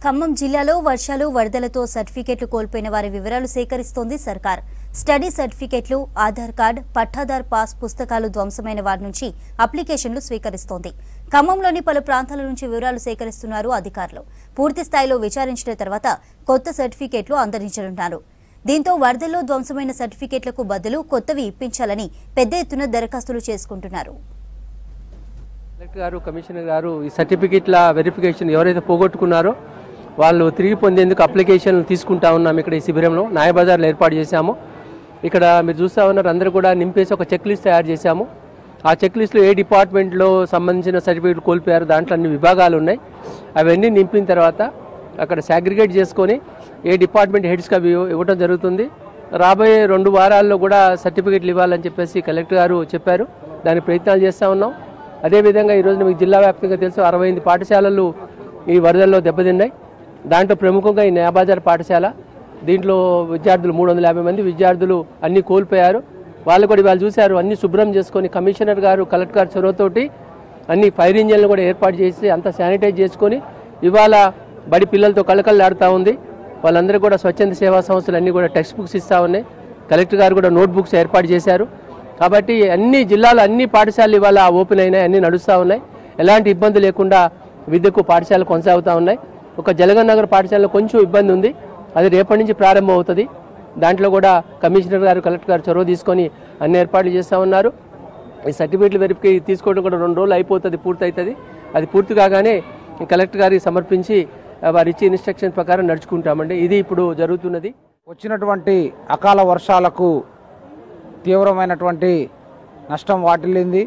ఖమ్మం జిల్లాలో వర్షాలు వరదలతో సర్టిఫికెట్లు కోల్పోయిన వారి వివరాలు సేకరిస్తోంది సర్కార్. స్టడీ సర్టిఫికెట్లు, ఆధార్ కార్డ్, పట్టాదార్ పాస్ పుస్తకాలు ధ్వంసమైన వారి నుంచి అప్లికేషన్లు స్వీకరిస్తోంది. ఖమ్మంలోని పలు ప్రాంతాల నుంచి వివరాలు సేకరిస్తున్నారు అధికారులు. పూర్తి స్థాయిలో విచారించిన తర్వాత కొత్త సర్టిఫికెట్లు అందరించనున్నారు. దీంతో వరదల్లో ధ్వంసమైన సర్టిఫికెట్లకు బదులు కొత్తవి ఇప్పించాలని పెద్ద ఎత్తున దరఖాస్తులు చేసుకుంటున్నారు. కలెక్టర్ గారు, కమిషనర్ గారు ఈ సర్టిఫికెట్ల వెరిఫికేషన్ ఎవరైతే పోగొట్టుకున్నారో వాళ్ళు తిరిగి పొందేందుకు అప్లికేషన్లు తీసుకుంటా ఉన్నాం. ఇక్కడ ఈ శిబిరంలో న్యాయబజార్లో ఏర్పాటు చేశాము. ఇక్కడ మీరు చూస్తూ ఉన్నారు, అందరూ కూడా నింపేసి ఒక చెక్ లిస్ట్ తయారు చేశాము. ఆ చెక్ లిస్ట్లో ఏ డిపార్ట్మెంట్లో సంబంధించిన సర్టిఫికెట్లు కోల్పోయారు, దాంట్లో అన్ని విభాగాలు ఉన్నాయి. అవన్నీ నింపిన తర్వాత అక్కడ సాగ్రిగేట్ చేసుకొని ఏ డిపార్ట్మెంట్ హెడ్స్కి అవి ఇవ్వడం జరుగుతుంది. రాబోయే 2 వారాల్లో కూడా సర్టిఫికెట్లు ఇవ్వాలని చెప్పేసి కలెక్టర్ గారు చెప్పారు. దానికి ప్రయత్నాలు చేస్తూ ఉన్నాం. అదేవిధంగా ఈరోజు మీకు జిల్లా వ్యాప్తంగా తెలుసు 68 పాఠశాలలు ఈ వరదల్లో దెబ్బతిన్నాయి. దాంట్లో ప్రముఖంగా ఈ న్యాయబజార్ పాఠశాల, దీంట్లో విద్యార్థులు 350 మంది విద్యార్థులు అన్నీ కోల్పోయారు. వాళ్ళు కూడా ఇవాళ చూశారు, అన్నీ శుభ్రం చేసుకొని కమిషనర్ గారు, కలెక్టర్ గారు చొరవతోటి అన్ని ఫైర్ ఇంజన్లు కూడా ఏర్పాటు చేసి అంతా శానిటైజ్ చేసుకొని ఇవాళ బడి పిల్లలతో కళకళలాడుతూ ఉంది. వాళ్ళందరూ కూడా స్వచ్ఛంద సేవా సంస్థలు అన్నీ కూడా టెక్స్ట్ బుక్స్ ఇస్తూ ఉన్నాయి. కలెక్టర్ గారు కూడా నోట్ బుక్స్ ఏర్పాటు చేశారు. కాబట్టి అన్ని జిల్లాలో అన్ని పాఠశాలలు ఇవాళ ఓపెన్ అయినాయి, అన్నీ నడుస్తూ ఉన్నాయి. ఎలాంటి ఇబ్బంది లేకుండా విద్యకు పాఠశాలలు కొనసాగుతూ ఉన్నాయి. ఒక జలగన్ నగర్ పాఠశాలలో కొంచెం ఇబ్బంది ఉంది, అది రేపటి నుంచి ప్రారంభం అవుతుంది. దాంట్లో కూడా కమిషనర్ గారు, కలెక్టర్ గారు చొరవ తీసుకొని అన్ని ఏర్పాట్లు చేస్తూ ఉన్నారు. ఈ సర్టిఫికెట్లు వెరిఫికే తీసుకోవడం కూడా 2 రోజులు అయిపోతుంది, పూర్తి అవుతుంది. అది పూర్తి కాగానే కలెక్టర్ గారికి సమర్పించి వారి ఇచ్చే ఇన్స్ట్రక్షన్ ప్రకారం నడుచుకుంటామండి. ఇది ఇప్పుడు జరుగుతున్నది. వచ్చినటువంటి అకాల వర్షాలకు తీవ్రమైనటువంటి నష్టం వాటిల్లింది.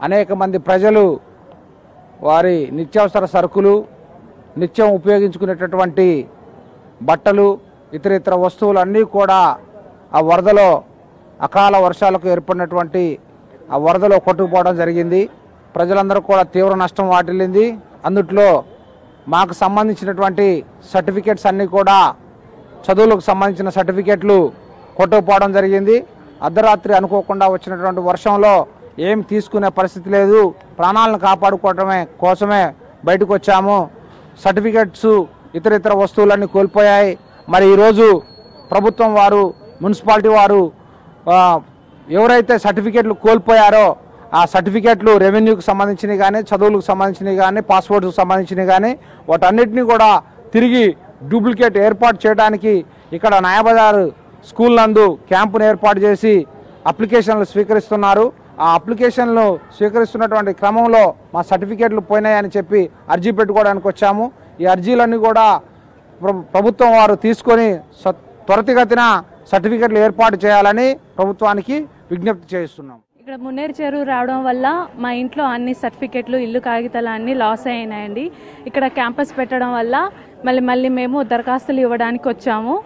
అనేక మంది ప్రజలు వారి నిత్యావసర సరుకులు, నిత్యం ఉపయోగించుకునేటటువంటి బట్టలు, ఇతర వస్తువులన్నీ కూడా ఆ వరదలో, అకాల వర్షాలకు ఏర్పడినటువంటి ఆ వరదలో కొట్టుకుపోవడం జరిగింది. ప్రజలందరూ కూడా తీవ్ర నష్టం వాటిల్లింది. అందుట్లో మాకు సంబంధించినటువంటి సర్టిఫికెట్స్ అన్నీ కూడా, చదువులకు సంబంధించిన సర్టిఫికెట్లు కొట్టుకుపోవడం జరిగింది. అర్ధరాత్రి అనుకోకుండా వచ్చినటువంటి వర్షంలో ఏం తీసుకునే పరిస్థితి లేదు. ప్రాణాలను కాపాడుకోవటమే కోసమే బయటకు వచ్చాము. సర్టిఫికెట్స్, ఇతర వస్తువులన్నీ కోల్పోయాయి. మరి ఈరోజు ప్రభుత్వం వారు, మున్సిపాలిటీ వారు ఎవరైతే సర్టిఫికెట్లు కోల్పోయారో ఆ సర్టిఫికెట్లు రెవెన్యూకి సంబంధించినవి కానీ, చదువులకు సంబంధించినవి కానీ, పాస్పోర్ట్కి సంబంధించినవి కానీ వాటన్నిటినీ కూడా తిరిగి డూప్లికేట్ ఏర్పాటు చేయడానికి ఇక్కడ న్యాయబజార్ స్కూల్ నందు క్యాంపును ఏర్పాటు చేసి అప్లికేషన్లు స్వీకరిస్తున్నారు. ఆ అప్లికేషన్లు స్వీకరిస్తున్నటువంటి క్రమంలో మా సర్టిఫికెట్లు పోయినాయని చెప్పి అర్జీ పెట్టుకోవడానికి వచ్చాము. ఈ అర్జీలన్నీ కూడా ప్రభుత్వం వారు తీసుకొని త్వరితగతిన సర్టిఫికెట్లు ఏర్పాటు చేయాలని ప్రభుత్వానికి విజ్ఞప్తి చేస్తున్నాం. ఇక్కడ మున్నేరు చెరువు రావడం వల్ల మా ఇంట్లో అన్ని సర్టిఫికెట్లు, ఇల్లు కాగితాలు అన్నీ లాస్ అయినాయండి. ఇక్కడ క్యాంపస్ పెట్టడం వల్ల మళ్ళీ మేము దరఖాస్తులు ఇవ్వడానికి వచ్చాము.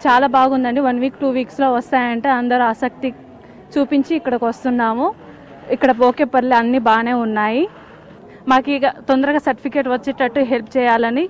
చాలా బాగుందండి. 1 వీక్ 2 వీక్స్లో వస్తాయంటే అందరూ ఆసక్తి చూపించి ఇక్కడికి వస్తున్నాము. ఇక్కడ ఓకే పర్లే, అన్నీ బాగానే ఉన్నాయి. మాకు ఇక తొందరగా సర్టిఫికేట్ వచ్చేటట్టు హెల్ప్ చేయాలని